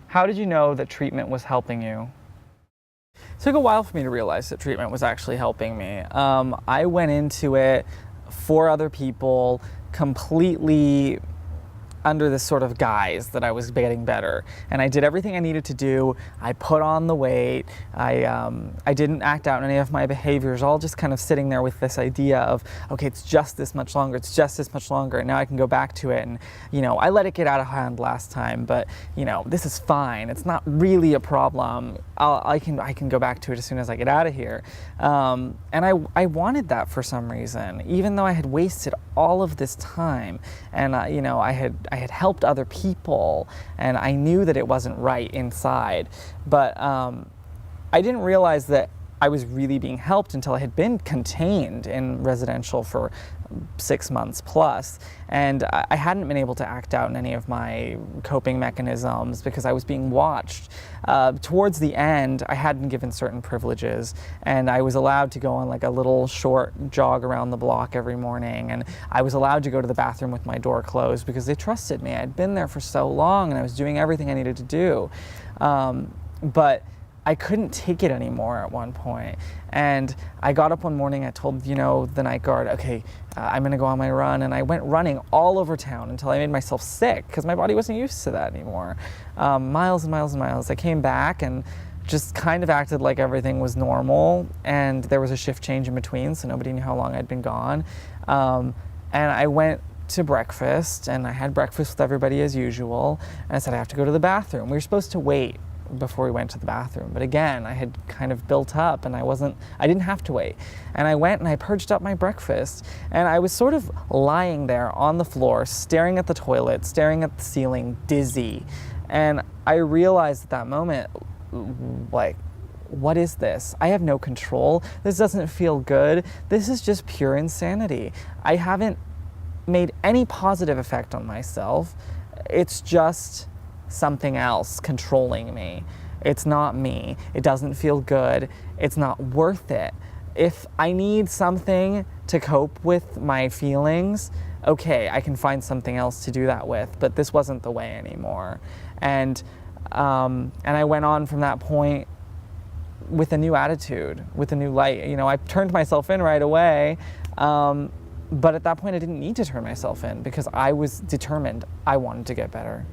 How did you know that treatment was helping you? It took a while for me to realize that treatment was actually helping me. I went into it for other people, completely under this sort of guise that I was getting better, and I did everything I needed to do. I put on the weight. I didn't act out any of my behaviors, all just kind of sitting there with this idea of, okay, it's just this much longer, it's just this much longer, and now I can go back to it. And I let it get out of hand last time, but this is fine. It's not really a problem. I can go back to it as soon as I get out of here. And I wanted that for some reason, even though I had wasted all of this time, and I had helped other people, and I knew that it wasn't right inside, but I didn't realize that I was really being helped until I had been contained in residential for 6 months plus, and I hadn't been able to act out in any of my coping mechanisms because I was being watched. Towards the end, I had been given certain privileges, and I was allowed to go on like a little short jog around the block every morning, and I was allowed to go to the bathroom with my door closed because they trusted me. I'd been there for so long, and I was doing everything I needed to do. But I couldn't take it anymore at one point, and I got up one morning. I told the night guard, okay, I'm gonna go on my run, and I went running all over town until I made myself sick because my body wasn't used to that anymore. Miles and miles and miles. I came back and just kind of acted like everything was normal, and there was a shift change in between, so nobody knew how long I'd been gone. And I went to breakfast, and I had breakfast with everybody as usual, and I said I have to go to the bathroom. We were supposed to wait before we went to the bathroom, but again, I had kind of built up, and I didn't have to wait. And I went and I purged up my breakfast, and I was sort of lying there on the floor, staring at the toilet, staring at the ceiling, dizzy. And I realized at that moment, like, what is this? I have no control. This doesn't feel good. This is just pure insanity. I haven't made any positive effect on myself. It's just something else controlling me. It's not me. It doesn't feel good. It's not worth it. If I need something to cope with my feelings, okay, I can find something else to do that with, but this wasn't the way anymore. And I went on from that point with a new attitude, with a new light. I turned myself in right away, but at that point I didn't need to turn myself in because I was determined I wanted to get better.